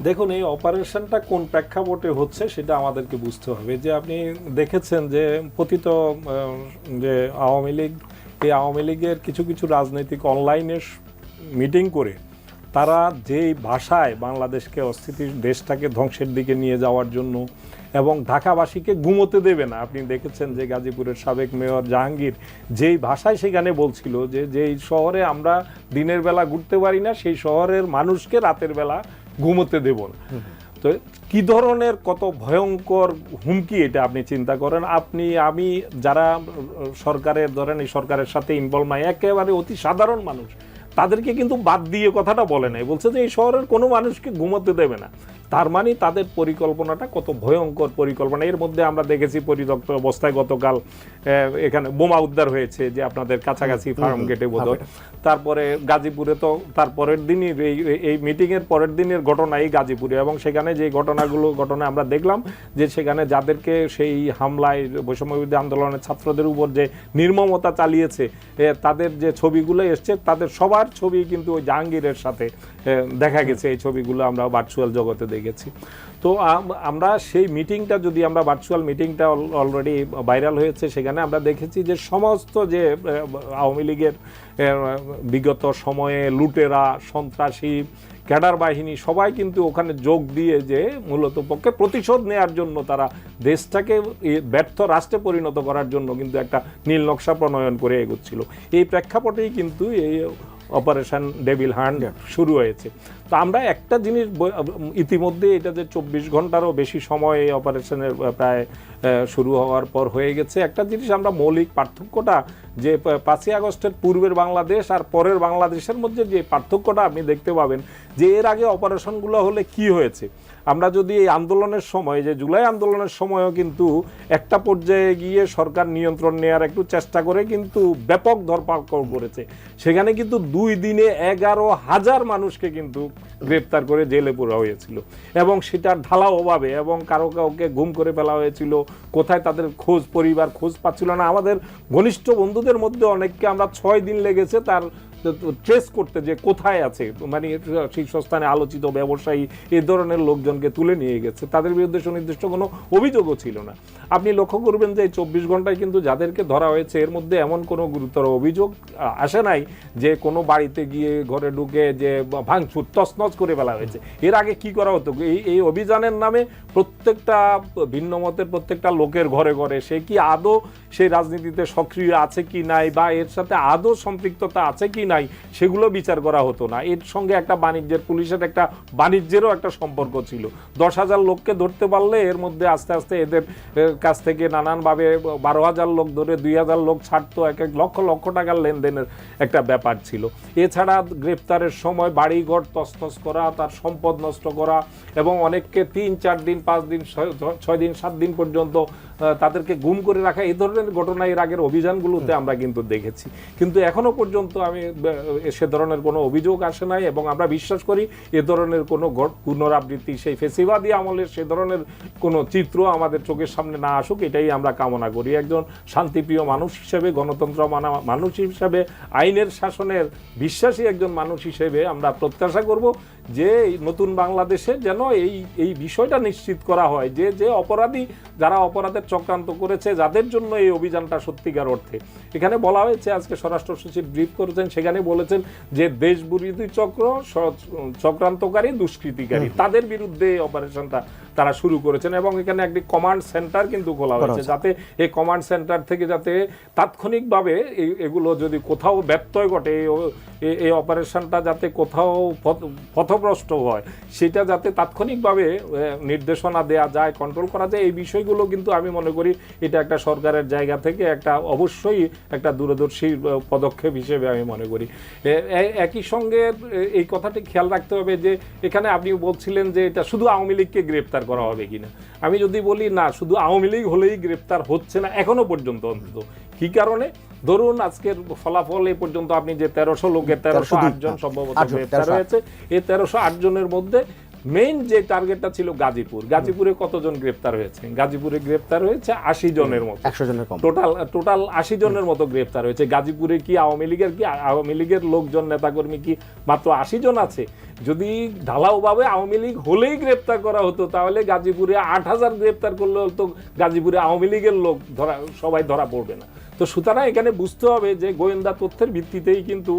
দেখুন, এই অপারেশনটা কোন প্রেক্ষাপটে হচ্ছে সেটা আমাদেরকে বুঝতে হবে। যে আপনি দেখেছেন যে পতিত যে আওয়ামী লীগ, এই আওয়ামী লীগের কিছু কিছু রাজনৈতিক অনলাইনে মিটিং করে তারা যেই ভাষায় বাংলাদেশকে অস্থিতির দেশটাকে ধ্বংসের দিকে নিয়ে যাওয়ার জন্য এবং ঢাকাবাসীকে ঘুমোতে দেবে না। আপনি দেখেছেন যে গাজীপুরের সাবেক মেয়র জাহাঙ্গীর যেই ভাষায় সেখানে বলছিল যে যেই শহরে আমরা দিনের বেলা ঘুরতে পারি না, সেই শহরের মানুষকে রাতের বেলা ঘুমোতে দেব না। তো কি ধরনের কত ভয়ঙ্কর হুমকি এটা আপনি চিন্তা করেন। আপনি আমি যারা সরকারের ধরেন এই সরকারের সাথে ইনভলভ নাই, একেবারে অতি সাধারণ মানুষ, তাদেরকে কিন্তু বাদ দিয়ে কথাটা বলে নাই, বলছে যে এই শহরের কোনো মানুষকে ঘুমোতে দেবে না। তার মানে তাদের পরিকল্পনাটা কত ভয়ঙ্কর পরিকল্পনা। এর মধ্যে আমরা দেখেছি পরিত্যক্ত অবস্থায় গতকাল এখানে বোমা উদ্ধার হয়েছে যে আপনাদের কাছাকাছি ফার্ম গেটে বোধহয়। তারপরে গাজীপুরে তো তার পরের দিনই এই মিটিংয়ের পরের দিনের ঘটনা এই গাজীপুরে, এবং সেখানে যে ঘটনা আমরা দেখলাম যে সেখানে যাদেরকে সেই হামলায় বৈষম্যবিরোধী আন্দোলনের ছাত্রদের উপর যে নির্মমতা চালিয়েছে তাদের যে ছবিগুলো এসছে, তাদের সবার ছবি কিন্তু ওই জাহাঙ্গীরের সাথে দেখা গেছে। এই ছবিগুলো আমরা ভার্চুয়াল জগতে দেখেছি। তো আমরা সেই মিটিংটা, যদি আমরা ভার্চুয়াল মিটিংটা অলরেডি ভাইরাল হয়েছে, সেখানে আমরা দেখেছি যে সমস্ত যে আওয়ামী লীগের বিগত সময়ে লুটেরা, সন্ত্রাসী, ক্যাডার বাহিনী সবাই কিন্তু ওখানে যোগ দিয়ে যে মূলত পক্ষে প্রতিশোধ নেওয়ার জন্য তারা দেশটাকে ব্যর্থ রাষ্ট্রে পরিণত করার জন্য কিন্তু একটা নীল নকশা প্রণয়ন করে এগোচ্ছিল। এই প্রেক্ষাপটেই কিন্তু এই অপারেশন ডেভিল হ্যান্ড শুরু হয়েছে। তো আমরা একটা জিনিস ইতিমধ্যে, এটা যে 24 ঘন্টারও বেশি সময় এই অপারেশনের প্রায় শুরু হওয়ার পর হয়ে গেছে, একটা জিনিস আমরা মৌলিক পার্থক্যটা যে 5ই আগস্টের পূর্বের বাংলাদেশ আর পরের বাংলাদেশের মধ্যে যে পার্থক্যটা আপনি দেখতে পাবেন যে এর আগে অপারেশনগুলো হলে কি হয়েছে। আমরা যদি এই আন্দোলনের সময়, যে জুলাই আন্দোলনের সময়ও কিন্তু একটা পর্যায়ে গিয়ে সরকার নিয়ন্ত্রণ নেওয়ার একটু চেষ্টা করে কিন্তু ব্যাপক ধরপাকড় করেছে। সেখানে কিন্তু 2 দিনে 11,000 মানুষকে কিন্তু গ্রেপ্তার করে জেলে পোড়া হয়েছিল, এবং সেটার ঢালাও অভাবে, এবং কাউকে গুম করে ফেলা হয়েছিল। কোথায় তাদের খোঁজ, পরিবার খোঁজ পাচ্ছিল না। আমাদের ঘনিষ্ঠ বন্ধুদের মধ্যে অনেককে আমরা 6 দিন লেগেছে তার ট্রেস করতে যে কোথায় আছে, মানে শীর্ষস্থানে আলোচিত ব্যবসায়ী এই ধরনের লোকজনকে তুলে নিয়ে গেছে। তাদের বিরুদ্ধে সুনির্দিষ্ট কোনো অভিযোগও ছিল না। আপনি লক্ষ্য করবেন যে 24 ঘন্টায় কিন্তু যাদেরকে ধরা হয়েছে এর মধ্যে এমন কোনো গুরুতর অভিযোগ আসে নাই যে কোনো বাড়িতে গিয়ে ঘরে ঢুকে যে ভাঙচুর তছনছ করে ফেলা হয়েছে। এর আগে কি করা হতো, এই অভিযানের নামে প্রত্যেকটা ভিন্ন মতের প্রত্যেকটা লোকের ঘরে ঘরে সে কি আদৌ সেই রাজনীতিতে সক্রিয় আছে কি নাই, বা এর সাথে আদৌ সম্পৃক্ততা আছে কি নাই, সেগুলো বিচার করা হতো না। এর সঙ্গে একটা বাণিজ্যের, পুলিশের একটা বাণিজ্যেরও একটা সম্পর্ক ছিল। 10,000 লোককে ধরতে পারলে এর মধ্যে আস্তে আস্তে এদের কাছ থেকে নানানভাবে 12,000 লোক ধরে 2,000 লোক ছাড়তো, এক লক্ষ লক্ষ টাকার লেনদেনের একটা ব্যাপার ছিল। এছাড়া গ্রেপ্তারের সময় বাড়িঘর তছনছ করা, তার সম্পদ নষ্ট করা, এবং অনেককে 3, 4 দিন, 5 দিন, 6 দিন, 7 দিন পর্যন্ত তাদেরকে গুম করে রাখা, এই ধরনের ঘটনা এর আগের অভিযানগুলোতে আমরা কিন্তু দেখেছি। কিন্তু এখনো পর্যন্ত সে ধরনের কোনো অভিযোগ আসে নাই, এবং আমরা বিশ্বাস করি এ ধরনের কোনো পুনরাবৃত্তি সেই ফেসিবাদী আমলের সে ধরনের কোনো চিত্র আমাদের চোখের সামনে না আসুক, এটাই আমরা কামনা করি। একজন শান্তিপ্রিয় মানুষ হিসেবে, গণতন্ত্র মানা মানুষ হিসেবে, আইনের শাসনের বিশ্বাসী একজন মানুষ হিসেবে আমরা প্রত্যাশা করব যে নতুন বাংলাদেশে যেন এই বিষয়টা নিশ্চিত করা হয় যে যে অপরাধী, যারা অপরাধের চক্রান্ত করেছে, যাদের জন্য এই অভিযানটা সত্যিকার অর্থে, এখানে বলা হয়েছে, আজকে স্বরাষ্ট্র সচিব ব্রিফ করেছেন, সেখানে বলেছেন যে দেশবিরোধী চক্রান্তকারী, দুষ্কৃতিকারী, তাদের বিরুদ্ধে অপারেশনটা তারা শুরু করেছেন। এবং এখানে একটি কমান্ড সেন্টার কিন্তু খোলা হয়েছে, যাতে এই কমান্ড সেন্টার থেকে যাতে তাৎক্ষণিকভাবে এগুলো যদি কোথাও ব্যত্যয় ঘটে, এই অপারেশনটা যাতে কোথাও পথভ্রষ্ট হয়, সেটা যাতে তাৎক্ষণিকভাবে নির্দেশনা দেয়া যায়, কন্ট্রোল করা যায়। এই বিষয়গুলো কিন্তু আমি মনে করি এটা একটা সরকারের জায়গা থেকে একটা অবশ্যই একটা দূরদর্শী পদক্ষেপ হিসেবে আমি মনে করি। একই সঙ্গে এই কথাটি খেয়াল রাখতে হবে যে এখানে আপনি বলছিলেন যে এটা শুধু আওয়ামী লীগকে গ্রেপ্তার করা হবে কিনা। আমি যদি বলি না, শুধু আওয়ামী লীগ হলেই গ্রেপ্তার হচ্ছে না এখনো পর্যন্ত। অন্তত কি কারণে, ধরুন আজকের ফলাফল এই পর্যন্ত আপনি যে 1300 লোকের 1308 জন সম্ভবত গ্রেপ্তার হয়েছে, এই 1308 জনের মধ্যে মেইন যে টার্গেটটা ছিল গাজীপুরে কতজন গ্রেপ্তার হয়েছে? গাজীপুরে গ্রেপ্তার হয়েছে 80 জনের মতো, 100 জনের কম, টোটাল 80 জনের মতো গ্রেপ্তার হয়েছে। গাজীপুরে কি আওয়ামী লীগের লোকজন নেতাকর্মী কি মাত্র 80 জন আছে? যদি ঢালাওভাবে আওয়ামী লীগ হলেই গ্রেপ্তার করা হতো, তাহলে গাজীপুরে 8000 গ্রেপ্তার করলে তো গাজীপুরে আওয়ামী লীগের লোক সবাই ধরা পড়বে না। তো সুতরাং এখানে বুঝতে হবে যে গোয়েন্দা তথ্যের ভিত্তিতেই কিন্তু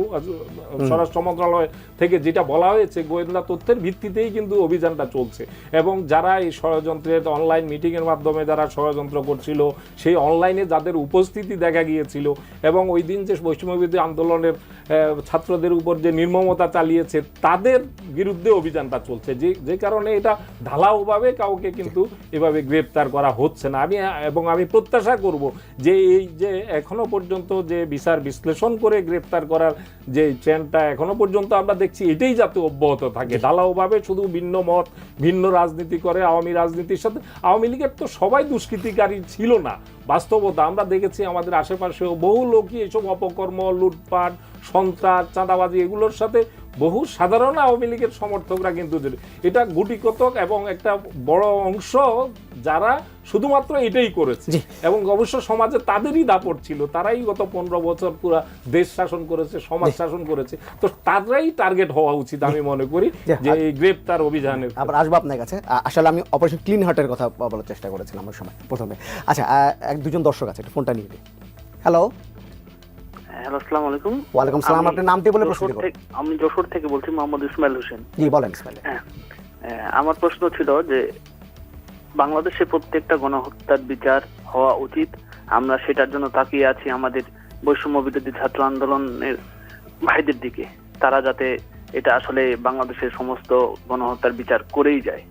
স্বরাষ্ট্র মন্ত্রণালয় থেকে যেটা বলা হয়েছে, গোয়েন্দা তথ্যের ভিত্তিতেই কিন্তু অভিযানটা চলছে। এবং যারা এই ষড়যন্ত্রের অনলাইন মিটিংয়ের মাধ্যমে যারা ষড়যন্ত্র করছিল, সেই অনলাইনে যাদের উপস্থিতি দেখা গিয়েছিল, এবং ওই দিন যে বৈষম্যবিরোধী আন্দোলনের ছাত্রদের উপর যে নির্মমতা চালিয়েছে, তাদের বিরুদ্ধে অভিযানটা চলছে। যে কারণে এটা ঢালাওভাবে কাউকে কিন্তু এভাবে গ্রেপ্তার করা হচ্ছে না। আমি প্রত্যাশা করব যে এই যে এখনো পর্যন্ত যে বিচার বিশ্লেষণ করে গ্রেপ্তার করার যে ট্রেন্ডটা এখনো পর্যন্ত আমরা দেখছি, এটাই যাতে অব্যাহত থাকে। ঢালাওভাবে শুধু ভিন্ন মত, ভিন্ন রাজনীতি করে আওয়ামী রাজনীতির সাথে। আওয়ামী লীগের তো সবাই দুষ্কৃতিকারী ছিল না, বাস্তবতা আমরা দেখেছি। আমাদের আশেপাশেও বহু লোকই এসব অপকর্ম, লুটপাট, সন্ত্রাস, চাঁদাবাজি এগুলোর সাথে বহু সাধারণ আওয়ামী লীগের সমর্থকরা কিন্তু এটা গুটিকতক এবং একটা বড় অংশ যারা শুধুমাত্র এটাই করেছে। এবং অবশ্য সমাজে তাদেরই দাপট ছিল, তারাই গত 15 বছর পুরো দেশ শাসন করেছে, সমাজ শাসন করেছে। তো তারাই টার্গেট হওয়া উচিত আমি মনে করি যে এই গ্রেপ্তার অভিযানের। আবার আসবো আপনার কাছে। আসলে আমি অপারেশন ক্লিন হার্টের কথা বলার চেষ্টা করেছিলাম আমার সময় প্রথমে। আচ্ছা, এক দুজন দর্শক আছে, একটু ফোনটা নিয়ে দিই। হ্যালো, আসসালামু আলাইকুম। ওয়ালাইকুম সালাম। আপনার নামটি বলে প্রশ্ন করুন। আমি যশোর থেকে বলছি, মোহাম্মদ ইসমাইল হোসেন। জি বলেন ইসমাইল। আমার প্রশ্ন ছিল যে বাংলাদেশে প্রত্যেকটা গণহত্যার বিচার হওয়া উচিত, আমরা সেটার জন্য তাকিয়ে আছি আমাদের বৈষম্য বিরোধী ছাত্র আন্দোলনের ভাইদের দিকে, তারা যাতে এটা আসলে বাংলাদেশের সমস্ত গণহত্যার বিচার করেই যায়।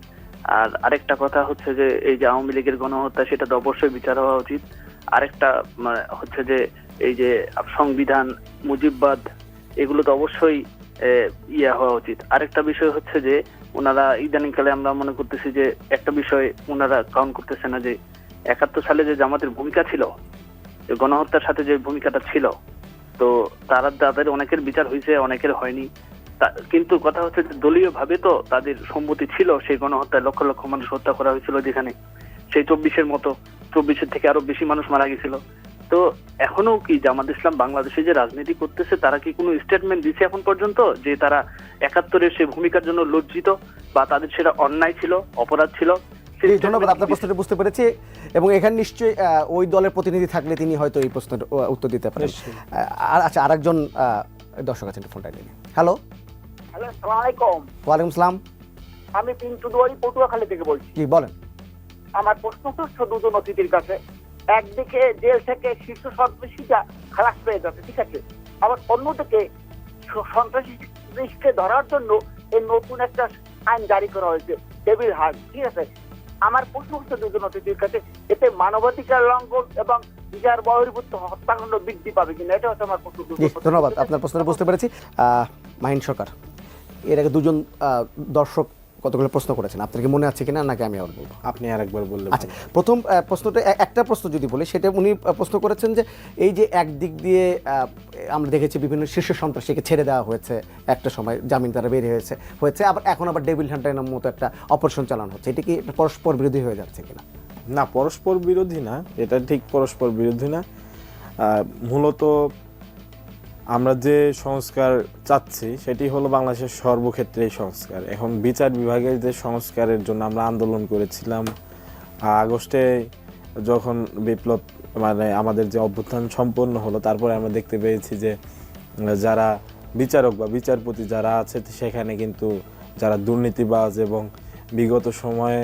আর আরেকটা কথা হচ্ছে যে এই যে আওয়ামী লীগের গণহত্যা, সেটা তো অবশ্যই বিচার হওয়া উচিত। আরেকটা হচ্ছে যে এই যে সংবিধান, মুজিববাদ, এগুলো তো অবশ্যই হওয়া উচিত। আরেকটা বিষয় হচ্ছে যে ওনারা ইদানিংকালে আমরা মনে করতেছি যে একটা বিষয় ওনারা কাউন্ট করতেছে না, যে 71 সালে যে জামাতের ভূমিকা ছিল, গণহত্যার সাথে যে ভূমিকাটা ছিল, তো তাদের অনেকের বিচার হয়েছে, অনেকের হয়নি। কিন্তু কথা হচ্ছে যে দলীয় ভাবে তো তাদের সম্মতি ছিল সেই গণহত্যায়, লক্ষ লক্ষ মানুষ হত্যা করা হয়েছিল, যেখানে সেই 24-এর মতো, 24-এর থেকে আরো বেশি মানুষ মারা গেছিল। তো এখনো কি জামাত ইসলাম বাংলাদেশে যে রাজনীতি করতেছে, তারা কি কোনো স্টেটমেন্ট দিচ্ছে এখন পর্যন্ত যে তারা 71-এর সেই ভূমিকার জন্য লজ্জিত, বা তাদের সেটা অন্যায় ছিল, অপরাধ ছিল? ধন্যবাদ, আপনার প্রশ্নটা বুঝতে পেরেছি। এবং এখানে নিশ্চয়ই ওই দলের প্রতিনিধি থাকলে তিনি হয়তো এই প্রশ্নের উত্তর দিতে পারেন। আচ্ছা, আরেকজন দর্শক আছেন, ফোনটা নিয়ে। হ্যালো, আসসালামু আলাইকুম। ওয়ালাইকুম সালাম। আমি পিন্টু দুয়ারি, পটুয়াখালী থেকে বলছি। জি বলেন। আমার প্রশ্ন হচ্ছে দুজন অতিথির কাছে। একদিকে জেল থেকে শীর্ষ সন্ত্রাসীরা খালাস পেয়ে যাচ্ছে, ঠিক আছে, আবার অন্যদিকে সন্ত্রাসীকে ধরার জন্য এই নতুন একটা আইন জারি করা হয়েছে, ডেভিল হান্ট, ঠিক আছে। আমার প্রশ্ন হচ্ছে দুজন অতিথির কাছে, এতে মানবাধিকার লঙ্ঘন এবং বিচার বহির্ভূত হত্যাকাণ্ড বৃদ্ধি পাবে কিনা, এটা হচ্ছে আমার প্রশ্ন। ধন্যবাদ, আপনার প্রশ্নটা বুঝতে পেরেছি। মাহিন সরকার, এর আগে দুজন দর্শক কতগুলো প্রশ্ন করেছেন, আপনার কি মনে আছে কিনা, নাকি আমি আবার বলবো? আপনি আরেকবার বললেন। আচ্ছা, প্রথম প্রশ্নটা, একটা প্রশ্ন যদি বলি, সেটা উনি প্রশ্ন করেছেন যে এই যে একদিক দিয়ে আমরা দেখেছি বিভিন্ন শীর্ষ সন্ত্রাসীকে ছেড়ে দেওয়া হয়েছে, একটা সময় জামিন তারা বের হয়েছে, আবার এখন আবার ডেভিল হান্টারের মতো একটা অপারেশন চালানো হচ্ছে, এটা কি পরস্পর বিরোধী হয়ে যাচ্ছে কিনা? না, পরস্পর বিরোধী না, এটা ঠিক পরস্পর বিরোধী না। মূলত আমরা যে সংস্কার চাচ্ছি সেটি হলো বাংলাদেশের সর্বক্ষেত্রেই সংস্কার। এখন বিচার বিভাগের যে সংস্কারের জন্য আমরা আন্দোলন করেছিলাম আগস্টে, যখন বিপ্লব মানে আমাদের যে অভ্যুত্থান সম্পন্ন হলো, তারপরে আমরা দেখতে পেয়েছি যে যারা বিচারক বা বিচারপতি যারা আছে, সেখানে কিন্তু যারা দুর্নীতিবাজ এবং বিগত সময়ে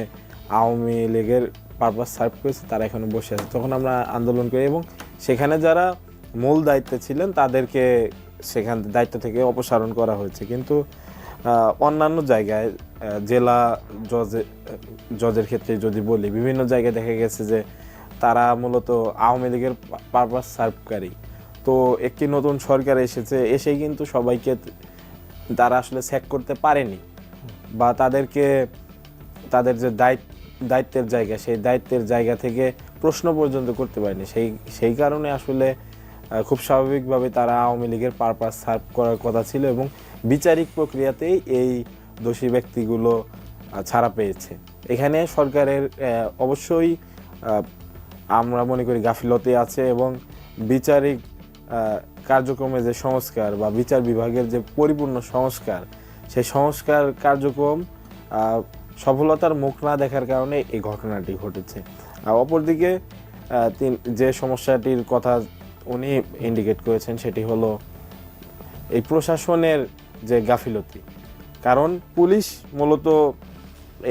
আওয়ামী লীগের পারপাস সার্ভ করেছে, তারা এখনো বসে আছে। তখন আমরা আন্দোলন করি এবং সেখানে যারা মূল দায়িত্বে ছিলেন তাদেরকে সেখান দায়িত্ব থেকে অপসারণ করা হয়েছে। কিন্তু অন্যান্য জায়গায় জেলা জজের ক্ষেত্রে যদি বলি, বিভিন্ন জায়গায় দেখা গেছে যে তারা মূলত আওয়ামী লীগের পারপাস সার্ভকারী। তো একটি নতুন সরকার এসেই কিন্তু সবাইকে তারা আসলে স্যাক করতে পারেনি, বা তাদেরকে তাদের যে দায়িত্বের জায়গা, সেই দায়িত্বের জায়গা থেকে প্রশ্ন পর্যন্ত করতে পারেনি। সেই কারণে আসলে খুব স্বাভাবিকভাবে তারা আওয়ামী লীগের পারপাস সার্ভ করার কথা ছিল, এবং বিচারিক প্রক্রিয়াতেই এই দোষী ব্যক্তিগুলো ছাড়া পেয়েছে। এখানে সরকারের অবশ্যই আমরা মনে করি গাফিলতি আছে, এবং বিচারিক কার্যক্রমে যে সংস্কার বা বিচার বিভাগের যে পরিপূর্ণ সংস্কার, সেই সংস্কার কার্যক্রম সফলতার মুখ না দেখার কারণে এই ঘটনাটি ঘটেছে। আর অপরদিকে যে সমস্যাটির কথা উনি ইন্ডিকেট করেছেন সেটি হলো এই প্রশাসনের যে গাফিলতি। কারণ পুলিশ মূলত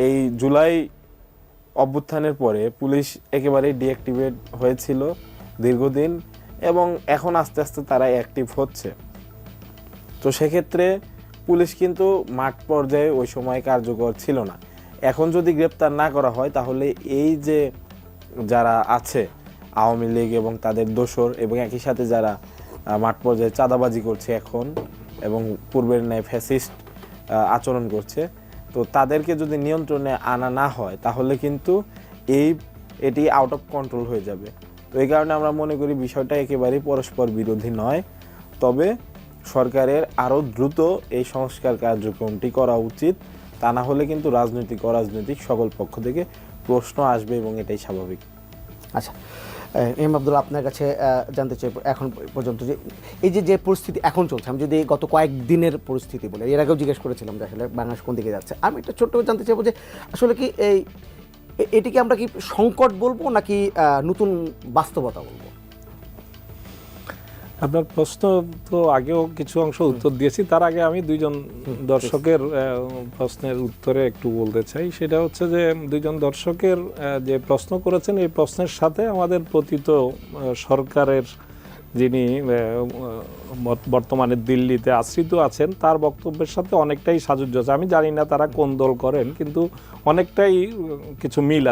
এই জুলাই অভ্যুত্থানের পরে পুলিশ একেবারেই ডিঅ্যাক্টিভেট হয়েছিল দীর্ঘদিন, এবং এখন আস্তে আস্তে তারা অ্যাক্টিভ হচ্ছে। তো সেক্ষেত্রে পুলিশ কিন্তু মাঠ পর্যায়ে ওই সময় কার্যকর ছিল না। এখন যদি গ্রেপ্তার না করা হয় তাহলে এই যে যারা আছে আওয়ামী লীগ এবং তাদের দোসর, এবং একই সাথে যারা মাঠ পর্যায়ে চাঁদাবাজি করছে এখন এবং পূর্বের ন্যায় ফ্যাসিস্ট আচরণ করছে, তো তাদেরকে যদি নিয়ন্ত্রণে আনা না হয় তাহলে কিন্তু এটি আউট অফ কন্ট্রোল হয়ে যাবে। তো এই কারণে আমরা মনে করি বিষয়টা একেবারেই পরস্পর বিরোধী নয়, তবে সরকারের আরও দ্রুত এই সংস্কার কার্যক্রমটি করা উচিত। তা না হলে কিন্তু রাজনৈতিক অরাজনৈতিক সকল পক্ষ থেকে প্রশ্ন আসবে, এবং এটাই স্বাভাবিক। আচ্ছা, এম আব্দুল্লাহ, আপনার কাছে জানতে চাই এখন পর্যন্ত যে এই যে পরিস্থিতি এখন চলছে, আমি যদি গত কয়েকদিনের পরিস্থিতি বলে, এর আগেও জিজ্ঞেস করেছিলাম যে আসলে বাংলাদেশ কোন দিকে যাচ্ছে, আমি একটা ছোট্ট জানতে চাইবো যে আসলে কি এটিকে আমরা কি সংকট বলবো নাকি নতুন বাস্তবতা বলবো? আপনার প্রশ্ন তো আগেও কিছু অংশ উত্তর দিয়েছি, তার আগে আমি দুইজন দর্শকের প্রশ্নের উত্তরে একটু বলতে চাই। সেটা হচ্ছে যে দুইজন দর্শকের যে প্রশ্ন করেছেন, এই প্রশ্নের সাথে আমাদের পতিত সরকারের যিনি বর্তমানে দিল্লিতে আশ্রিত আছেন তার বক্তব্যের সাথে অনেকটাই সাযুজ্য আছে। আমি জানি না তারা কোন দল করেন, কিন্তু অনেকটাই কিছু মিল আছে।